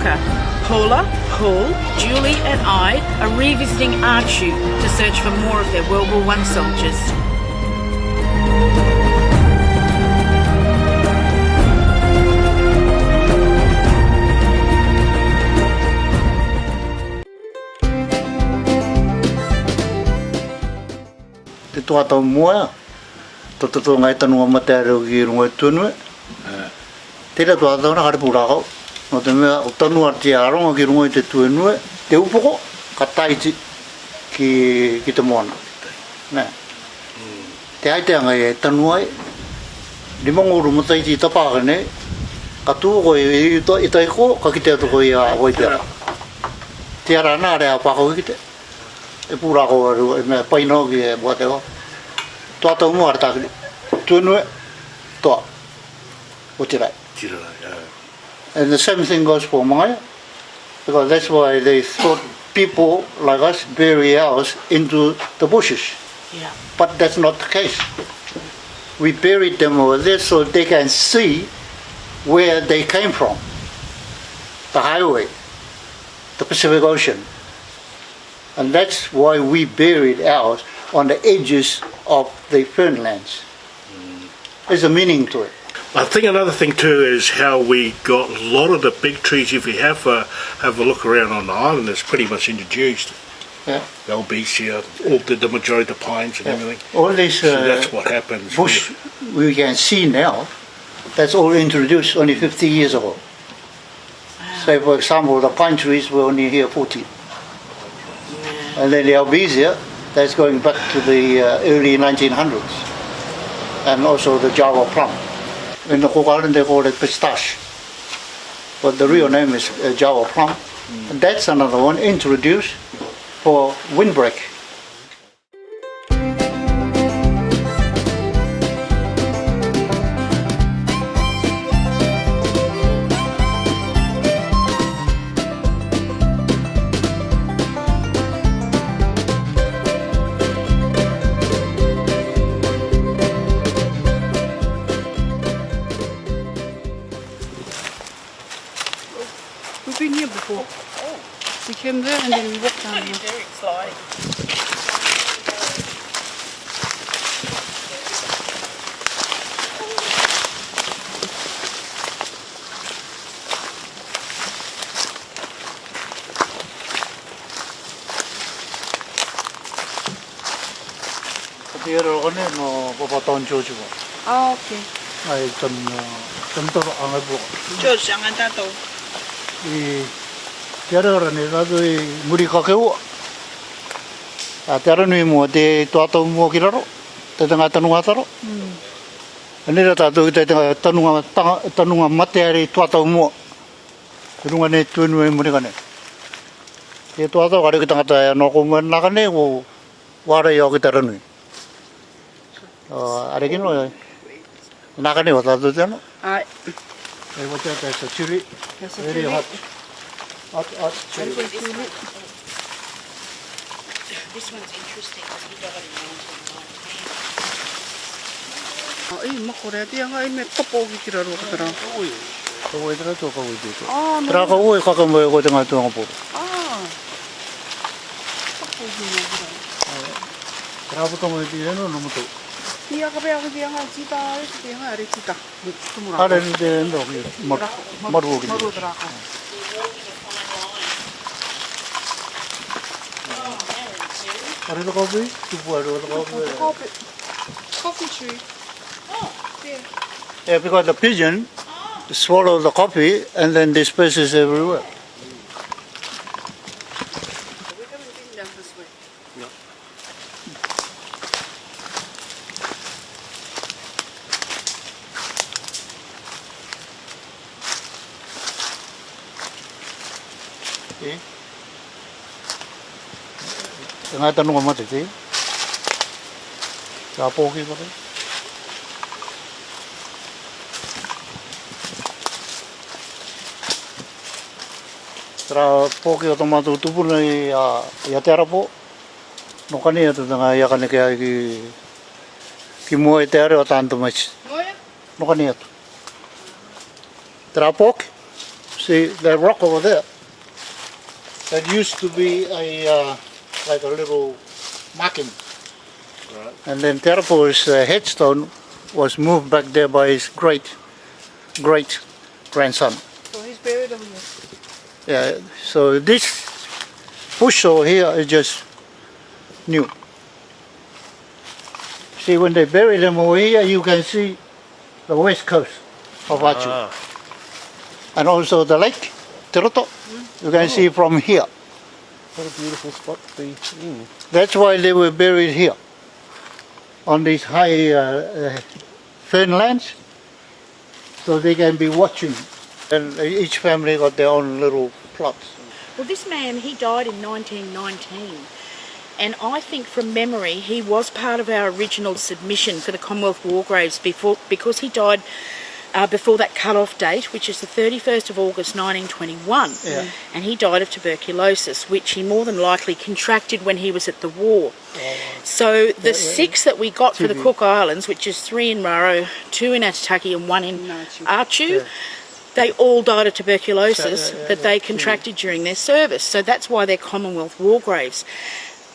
soccer. Paula, Paul, Julie and I are revisiting Atiu to search for more of their World War I soldiers. Te toa tau mua, to ngai tanua matea reo ki runga tunue. Tera toa tau na kare pūrākau. No te mea o tanua te aronga ki runga i te tuenue, te upoko, ka taiti ki te moana. Nē. Te aiteanga e tanua e, limanguru mataiti i tapaka nei, ka tūko i taiko, ka kite atu koi a oitera. Te ara nā rea pākau ki te. E pūrākau aru, e mea painao ki e mua te ho. Toa tau mua arataki, tuenue, toa, o tirai. And the same thing goes for Maya, because that's why they thought people like us bury ours into the bushes. Yeah. But that's not the case. We buried them over there so they can see where they came from. The highway, the Pacific Ocean. And that's why we buried ours on the edges of the fernlands. There's a meaning to it. I think another thing too is how we got a lot of the big trees. If you have a look around on the island, it's pretty much introduced. Yeah. The old beech here, all the majority of the pines and everything. All this So that's what happens. bush we can see now, that's all introduced only 50 years ago. Say for example, the pine trees were only here 40. And then the albizia, that's going back to the early 1900s. And also the Java plum. In the Cook Island they call it pistache. But the real name is Java plum. And that's another one introduced for windbreak. We've been here before. We came there and then we walked down here. Very sliding. Here no papaton George. Ah, okay. Ai tan to ang bo. George, ang anta to. Tiara ne la do muri ka keu. A tiara nui mo te toato mo ki raro. Te tanga tanunga taro. Ani ra tato te tanunga mate ari toato mo. Runga ne tuenu e muri kane. Te toato ka ri tanga no ko na kane o wara yo ki tara nui. Are kino na kane o tato te no. Ai. Hey, watch out, there's a chili. There's a Very chili. hot chili. This one's interesting because we got it in 1999. Ai, makore te nga me topo ki tira ro ka tara. Ko oi tra to ko oi to. Ah, no. Tra ko oi ka ka mo ko te nga to nga po. Ah. Topo ki nga tira. Tra po to mo ti no no mo to. Ia ka pea ki nga chita, ki nga ari chita. Tumura. Are ni de no ki maru ki. Maru tara ka. Are the coffee? Tu puoi ro coffee. Coffee tree. Oh, Yeah. Yeah, because the pigeon swallow the coffee and then disperses everywhere. We haven't been down this way. Okay. Nga tanong mo te. Sa poki ba? Tra poki o tomato tupu nei ya tera po. No kani atu nga ya kani ki mo e tera o tanto mas. Moia? No kani atu. Tra poki See that rock over there? That used to be a like a little marking. Right. And then Terapo's headstone was moved back there by his great grandson. So he's buried over there. Yeah. So this bush over here is just new. See, when they bury them over here, you can see the west coast of Atiu. Ah. And also the lake, Tiroto, you can see from here. What a beautiful spot to be in. That's why they were buried here, on these high fernlands, so they can be watching. And each family got their own little plots. Well, this man, he died in 1919. And I think from memory, he was part of our original submission for the Commonwealth War Graves because he died before that cut-off date, which is the 31st of August 1921. Yeah. And he died of tuberculosis, which he more than likely contracted when he was at the war. So the 6 that we got for the Cook Islands, which is 3 in Raro, 2 in Atitaki and 1 in Atiu, they all died of tuberculosis that they contracted during their service. So that's why they're Commonwealth War Graves.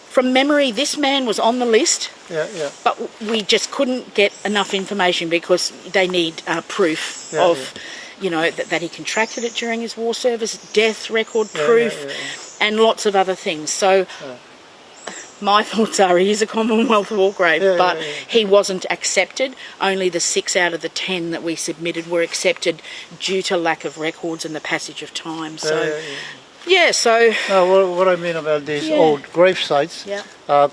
From memory, this man was on the list, but we just couldn't get enough information because they need proof of, you know, that he contracted it during his war service, death record proof, and lots of other things. So my thoughts are he is a Commonwealth War Grave, but he wasn't accepted. Only the 6 out of the 10 that we submitted were accepted due to lack of records and the passage of time. So. Yeah, so... what I mean about these old grave sites,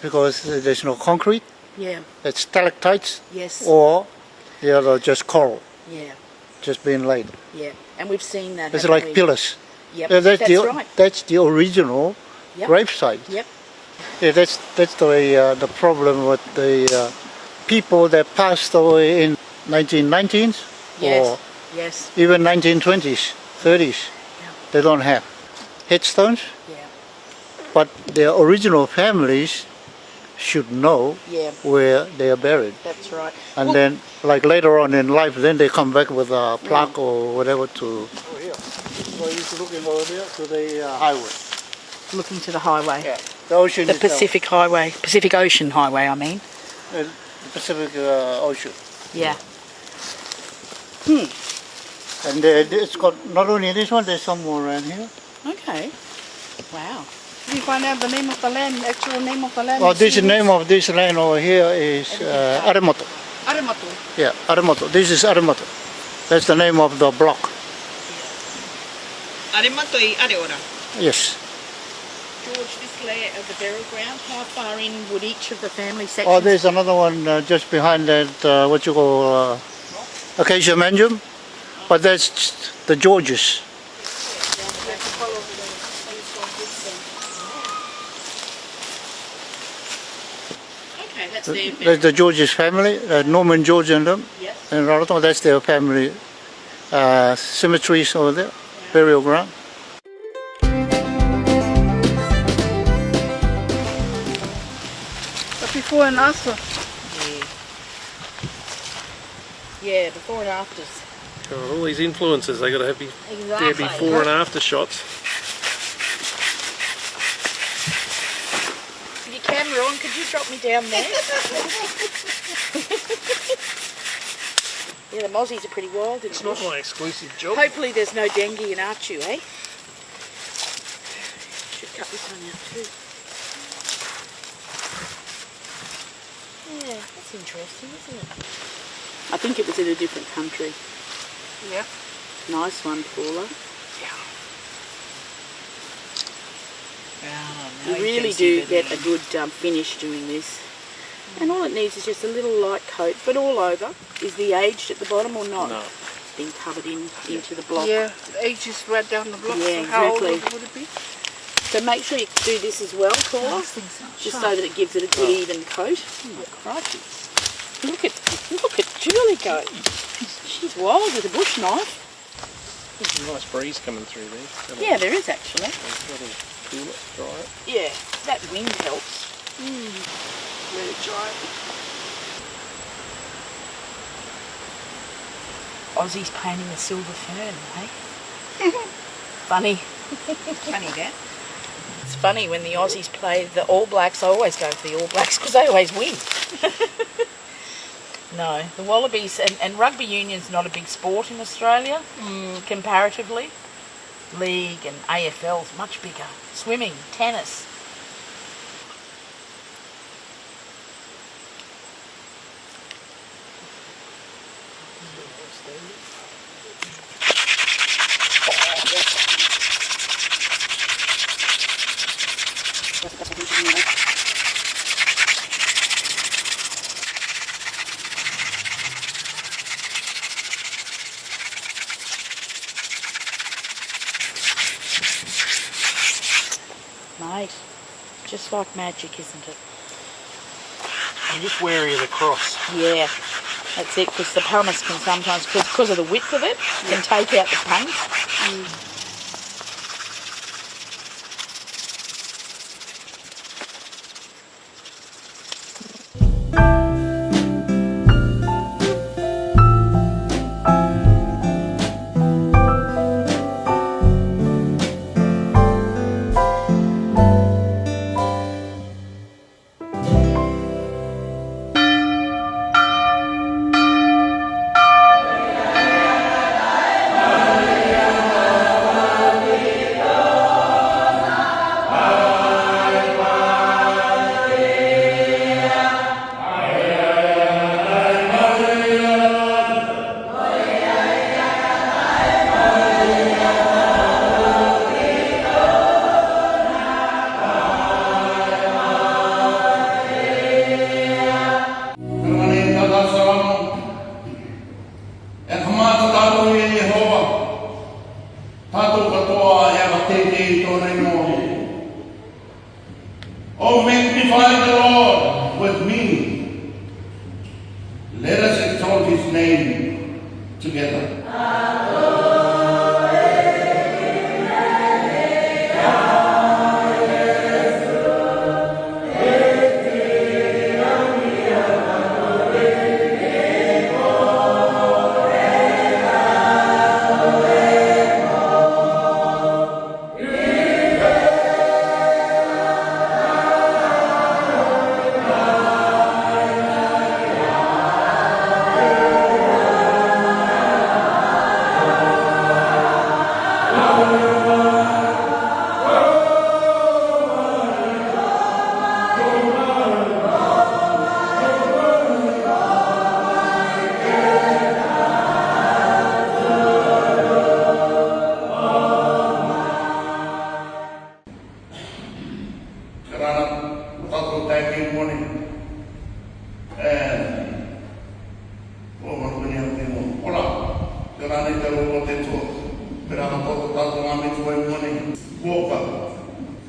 because there's no concrete, it's stalactites, or the other just coral, just being laid. Yeah, and we've seen that. It's like pillars. Yep, that's right. That's the original grave site. Yep. Yeah, that's the problem with the people that passed away in 1919s or even 1920s, 30s. They don't have headstones, but their original families should know where they are buried. That's right. And then, like later on in life, then they come back with a plaque or whatever to... Oh, here. So he's looking over there to the highway. Looking to the highway. Yeah. The ocean. The Pacific Highway. Pacific Ocean Highway, I mean. The Pacific Ocean. Yeah. And it's got not only this one, there's some more around here. Okay. Wow. Did you find out the name of the land, actual name of the land? Oh, this name of this land over here is Aremoto. Aremoto. Yeah, Aremoto. This is Aremoto. That's the name of the block. Aremoto I Areora. Yes. George, this layout of the burial ground, how far in would each of the family sections? Oh, there's another one just behind that, what you call Acacia Manjum. But that's the Georges. Okay, that's their That's the Georges family, Norman George and them. Yes. And Raratonga, that's their family cemeteries over there, burial ground. But before and after. Yeah, before and afters. All these influences, they got to have their before and after shots. Your camera on, could you drop me down there? Yeah, the mozzies are pretty wild in It's the not bush. my exclusive job. Hopefully there's no dengue in Atiu, eh? Should cut this one out too. Yeah, that's interesting, isn't it? I think it was in a different country. Yeah. Nice one, Paula. You really do get a good finish doing this. And all it needs is just a little light coat, but all over. Is the aged at the bottom or not? No. It's been covered into the block. Yeah, the age is right down the block. Yeah, so how old exactly. would it be? So make sure you do this as well, Paula, just so that it gives it a good even coat. Oh my crikey. Look at Julie go. She's wild with a bush knife. There's a nice breeze coming through there. Yeah, there is actually. That'll cool it, dry it. Yeah, that wind helps. Let it dry. Aussie's painting a silver fern, eh? Funny. Funny that. It's funny when the Aussies play the All Blacks, I always go for the All Blacks because they always win. No, the Wallabies and rugby union's not a big sport in Australia comparatively. League and AFL's much bigger. Swimming, tennis. Mate, just like magic, isn't it? I'm just wary of the cross. Yeah, that's it, because the pumice can sometimes, because of the width of it, can take out the paint. Oh, magnify the Lord with me. Let us exalt his name together.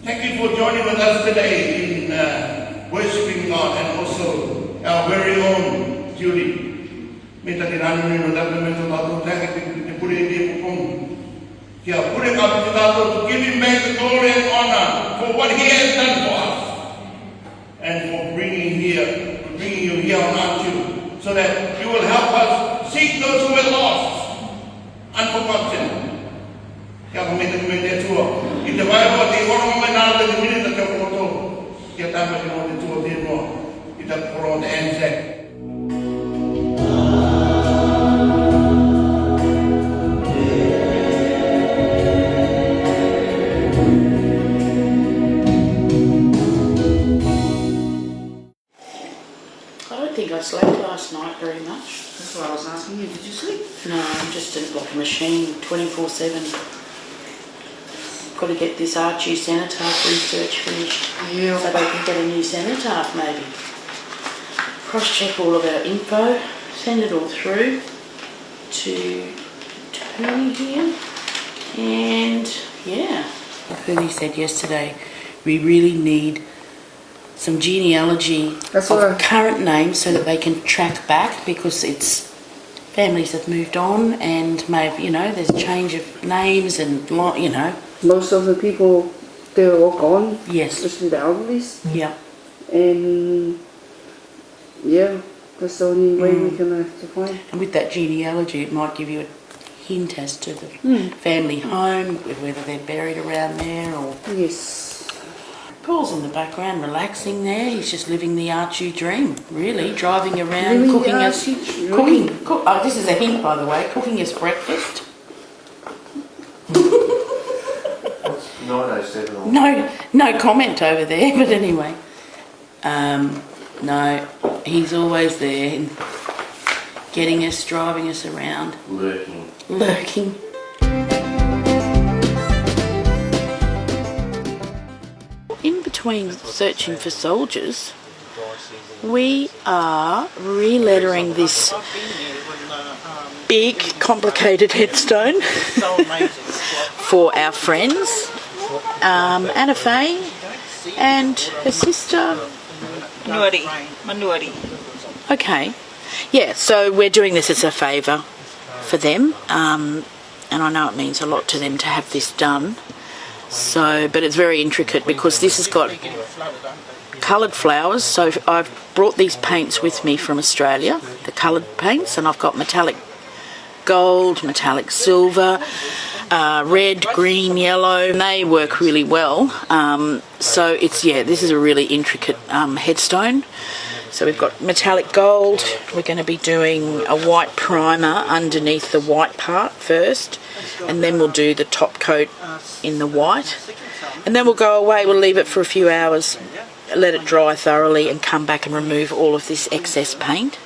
Thank you for joining with us today in worshiping God and also our very own Julie. Minta tinanong nyo dapat may tutato tayo kaya puli hindi po kong kaya puli kami tutato to give him back the glory and honor for what he has done for us and for bringing you here on Atiu so that you will help us seek those who are lost and forgotten. Kaya kami nagmete tua. In the Bible, the orang menal the minute that you photo. Kaya tama yung mga tua din mo. Ita puro the NZ. I don't think I slept last night very much. That's what I was asking you. Did you sleep? No, I'm just like a machine 24/7. Got to get this Atiu cenotaph research finished Yeah. so they can get a new cenotaph maybe. Cross-check all of our info, send it all through to Tony here, and yeah. Like he said yesterday, we really need some genealogy That's of what current names so that they can track back, because it's families have moved on and maybe, you know, there's a change of names and, you know. Most of the people, they're all gone. Yes. Especially the elderlies. Yeah. And yeah, that's the only way we can have to find. And with that genealogy, it might give you a hint as to the family home, whether they're buried around there or... Yes. Paul's in the background relaxing there. He's just living the Atiu dream, really, driving around, Living the cooking us... Atiu Cooking... oh, this is a hint, by the way. Cooking us breakfast. No comment over there, but anyway. No, he's always there, getting us, driving us around. Lurking. In between searching for soldiers, we are re-lettering this big, complicated headstone for our friends, Anna Faye and her sister Manuari. Okay. Yeah, so we're doing this as a favour for them, and I know it means a lot to them to have this done. So, but it's very intricate because this has got coloured flowers. So I've brought these paints with me from Australia, the coloured paints, and I've got metallic gold, metallic silver, red, green, yellow. They work really well. So it's, yeah, this is a really intricate headstone. So we've got metallic gold. We're going to be doing a white primer underneath the white part first, and then we'll do the top coat in the white. And then we'll go away, we'll leave it for a few hours, let it dry thoroughly, and come back and remove all of this excess paint.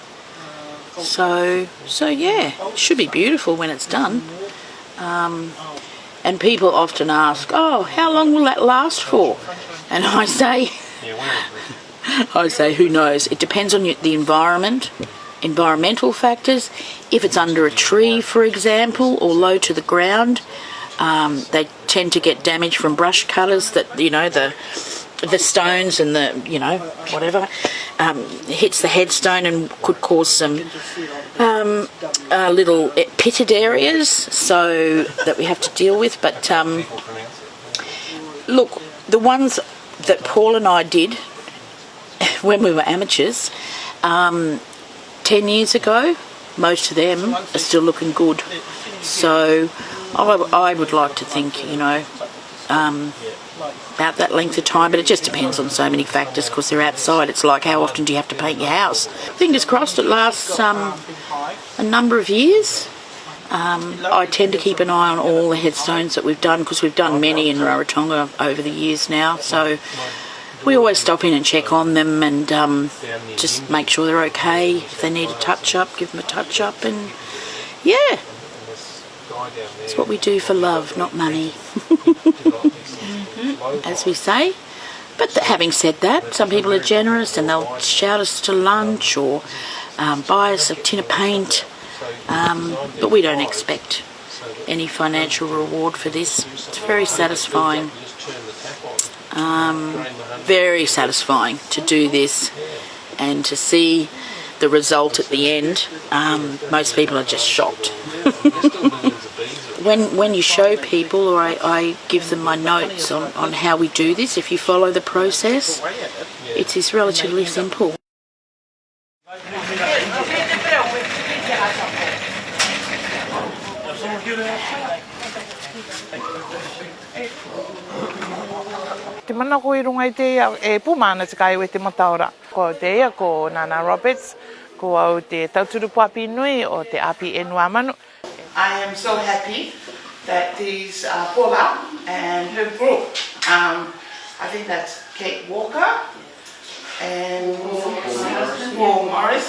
So yeah, it should be beautiful when it's done. And people often ask, oh, how long will that last for? And I say, who knows? It depends on the environmental factors. If it's under a tree, for example, or low to the ground, they tend to get damage from brush cutters that, you know, the stones and the, you know, whatever, hits the headstone and could cause some little pitted areas, so that we have to deal with. But look, the ones that Paul and I did when we were amateurs 10 years ago, most of them are still looking good. So I would like to think, you know, about that length of time, but it just depends on so many factors because they're outside. It's like, how often do you have to paint your house? Fingers crossed it lasts a number of years. I tend to keep an eye on all the headstones that we've done because we've done many in Rarotonga over the years now, so we always stop in and check on them and just make sure they're okay. If they need a touch-up, give them a touch-up, and yeah, it's what we do for love, not money. As we say. But having said that, some people are generous and they'll shout us to lunch or buy us a tin of paint, but we don't expect any financial reward for this. It's very satisfying, to do this and to see the result at the end. Most people are just shocked. When you show people, or I give them my notes on how we do this, if you follow the process, it is relatively simple. Te mana ko I runga I te e pumana te kai we te mataora. Ko te ia ko Nana Roberts, ko au te tauturu papi nui o te api e nua manu. I am so happy that these Paula and her group, I think that's Kate Walker and Paul Morris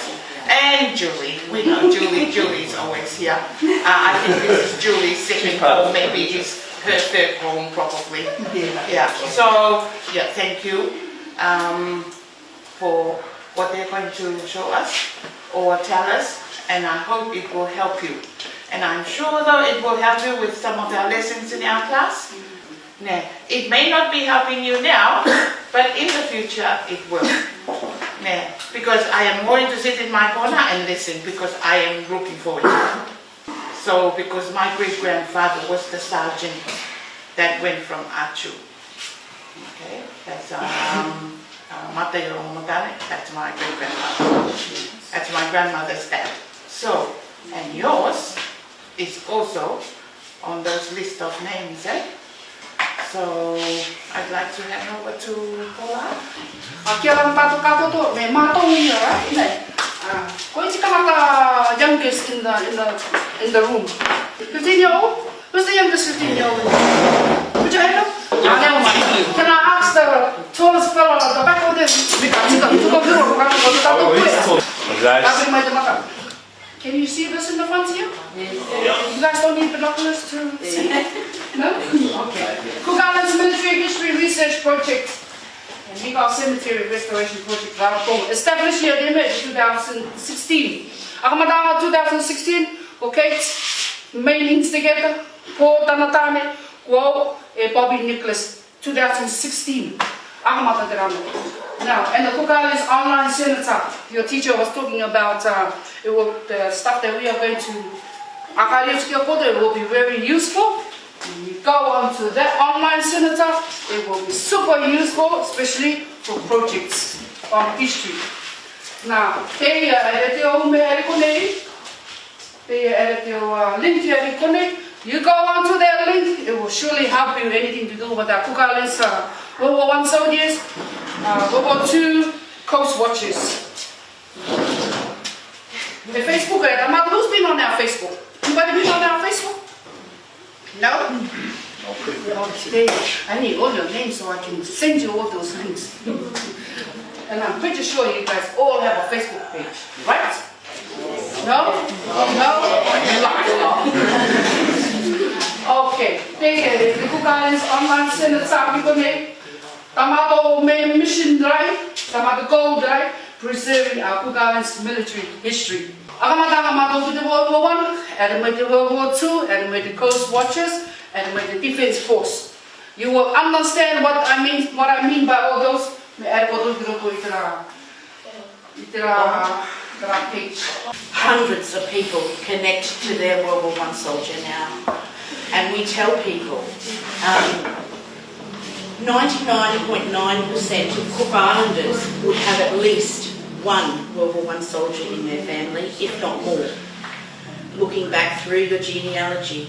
and Julie. We know Julie's always here. I think this is Julie's second home, maybe it's her third home probably. Yeah. So yeah, thank you for what they're going to show us or tell us, and I hope it will help you. And I'm sure though it will help you with some of our lessons in our class. Now, it may not be helping you now, but in the future it will. Now, because I am going to sit in my corner and listen because I am looking forward to it. So, because my great-grandfather was the sergeant that went from Atiu. Okay, that's Matayo Motane, that's my great-grandfather. That's my grandmother's dad. So, and yours is also on those list of names, eh? So I'd like to hand over to Paula. Kia ora tātou katoto, me mātou ia, right? Nei. Ko iti kamata youngest in the room. 15-year-old? Who's the youngest 15-year-old? Put your hand up. Can I ask the tallest fellow at the back of this? Can you see this in the front here? You guys don't need binoculars to see? No? Okay. Cook Islands Military History Research Project and Migao Cemetery Restoration Project established here in 2016. Akamadanga 2016, okay, main instigator, Paul Tanatane, Guo, Bobby Nicholas, 2016. Akamata Derano. Now, and the Cook Islands Online Cenotaph, your teacher was talking about the stuff that we are going to, it will be very useful. When you go on to that online cenotaph, it will be super useful, especially for projects on history. Now, you go onto that link, it will surely help you anything to do with the Cook Islands World War I soldiers, World War II coast watchers. The Facebook, who's been on our Facebook? Anybody been on our Facebook? No? Okay. I need all your names so I can send you all those links. And I'm pretty sure you guys all have a Facebook page, right? No? No? Okay. The Cook Islands Online Cenotaph, Tamato main mission drive, Tamato goal drive, preserving our Cook Islands military history. Akamata with the World War I, and with the World War II, and with the Coast Watchers, and with the Defense Force. You will understand what I mean by all those. Hundreds of people connect to their World War I soldier now, and we tell people 99.9% of Cook Islanders would have at least one World War I soldier in their family, if not more, looking back through your genealogy.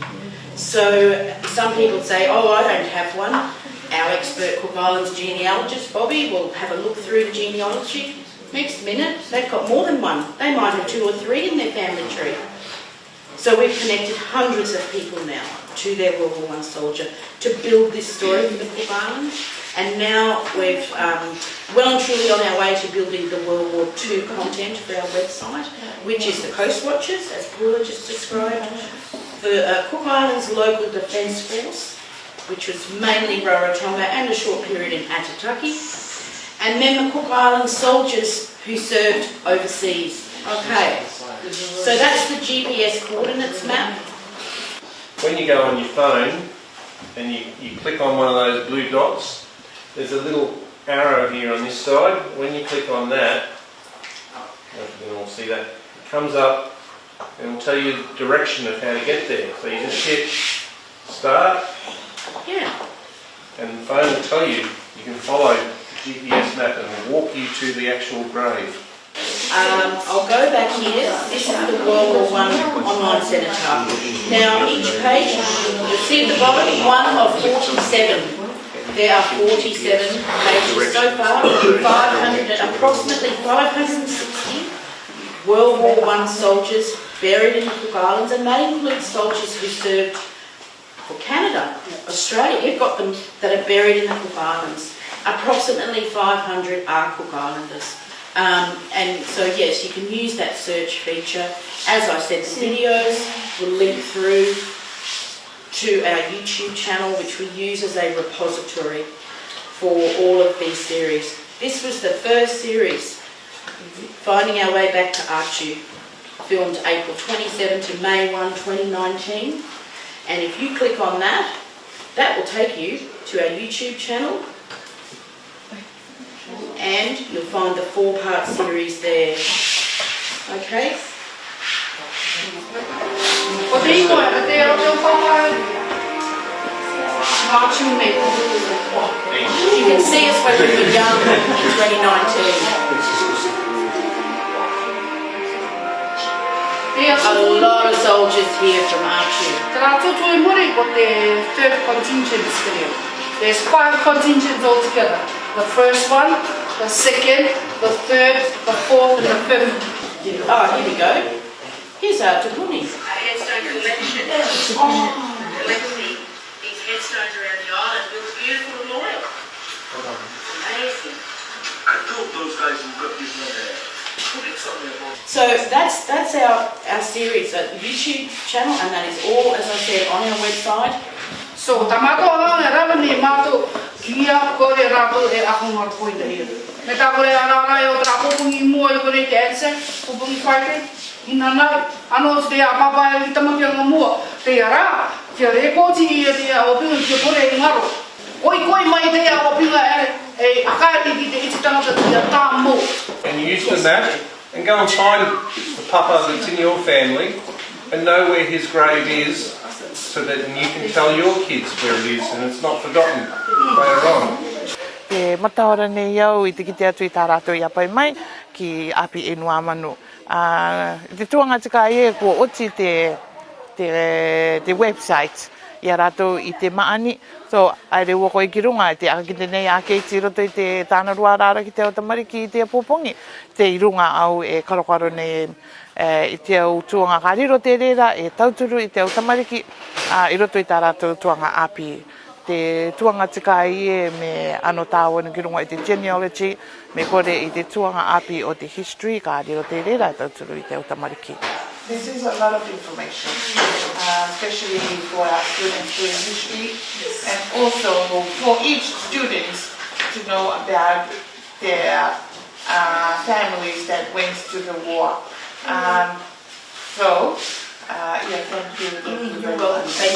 So some people say, oh, I don't have one. Our expert Cook Islands genealogist, Bobby, will have a look through the genealogy. Next minute, they've got more than one. They might have 2 or 3 in their family tree. So we've connected hundreds of people now to their World War I soldier to build this story for the Cook Islands. And now we've well and truly on our way to building the World War II content for our website, which is the Coast Watchers, as Paula just described, the Cook Islands Local Defence Force, which was mainly Rarotonga and a short period in Atitaki, and then the Cook Islands soldiers who served overseas. Okay, so that's the GPS coordinates map. When you go on your phone and you click on one of those blue dots, there's a little arrow here on this side. When you click on that, I don't know if you can all see that, it comes up and will tell you the direction of how to get there. So you just hit start, and the phone will tell you. You can follow the GPS map and will walk you to the actual grave. I'll go back here. This is the World War I online cenotaph. Now each page, you'll see at the bottom, 1 of 47. There are 47 pages so far, approximately 560 World War I soldiers buried in the Cook Islands, and that includes soldiers who served for Canada, Australia. You've got them that are buried in the Cook Islands. Approximately 500 are Cook Islanders. And so yes, you can use that search feature. As I said, the videos will link through to our YouTube channel, which we use as a repository for all of these series. This was the first series, Finding Our Way Back to Atiu, filmed April 27 to May 1, 2019. And if you click on that, that will take you to our YouTube channel, and you'll find the 4-part series there. Okay? You can see us when we were young in 2019. a lot of soldiers here from Atiu. Tara tutu e muri ko te third contingent still. There's 5 contingents altogether. The first one, the second, the third, the fourth, and the fifth. Oh, here we go. Here's our Tupuni. Headstone collection. Collected these headstones around the island, built a beautiful memorial. Amazing. I thought those guys who got this on there. So that's our series, a YouTube channel, and that is all, as I said, on our website. So tamako ala ne ravani mato kia kore rato e ako ngar pointa here. Me ta kore ara yo trapo pungi mo yo kore te ense, pungi kwaite. Inana ano te apapa e tamaki ang mo te ara. Te rekoti te opinga te kore ngaro. Koi mai te opinga e akari ki te ititanga te tamo. And you use the map and go and find the papa that's in your family and know where his grave is, so that you can tell your kids where it is and it's not forgotten later on. Te mataora nei au I te kite atu I tā rātou I apai mai ki api e nua manu. Te tuanga tika e kua oti te website I a rātou I te maani. So, ai re wako I ki runga I te akakite nei a keiti roto I te tāna rua rāra ki te o tamariki I te apopongi. Te I runga au e karokaro nei I te au tuanga kariro te reira e tauturu I te au tamariki I roto I tā rātou tuanga api. Te tuanga tika I me ano tāwana ki runga I te genealogy, me kore I te tuanga api o te history, ka riro te reira e tauturu I te au tamariki. This is a lot of information, especially for our students doing history, and also for each student to know about their families that went to the war. Thank you.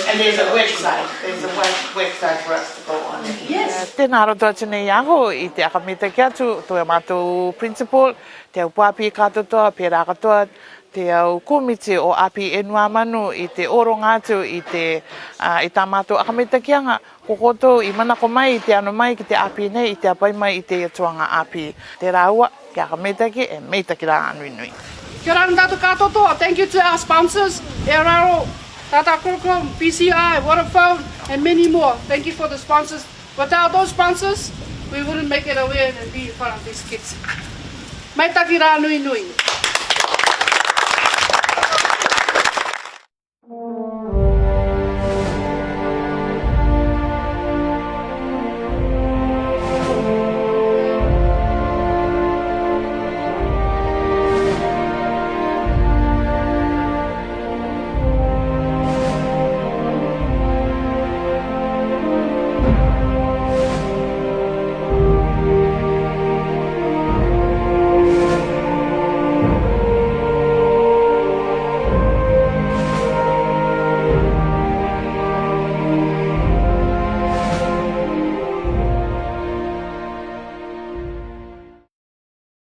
And there's a website. There's a website for us to go on. Yes. Tēnā roto atu nei aho I te akamita ki atu, toi mātou principal, te au pāpi kātotoa, pērā katoa, te au komite o api e nua manu I te oro ngātu I tā mātou akamita kianga, kokoto I manako mai I te ano mai ki te api nei, I te apai mai I te tuanga api. Te rāua, ki akamita ki e meita ki rā anui nui. Kia ora tātou katotoa. Thank you to our sponsors, Eraro, Tata Kroko, PCI, Vodafone, and many more. Thank you for the sponsors. Without those sponsors, we wouldn't make it away and be in front of these kids. Mai taki rā nui nui.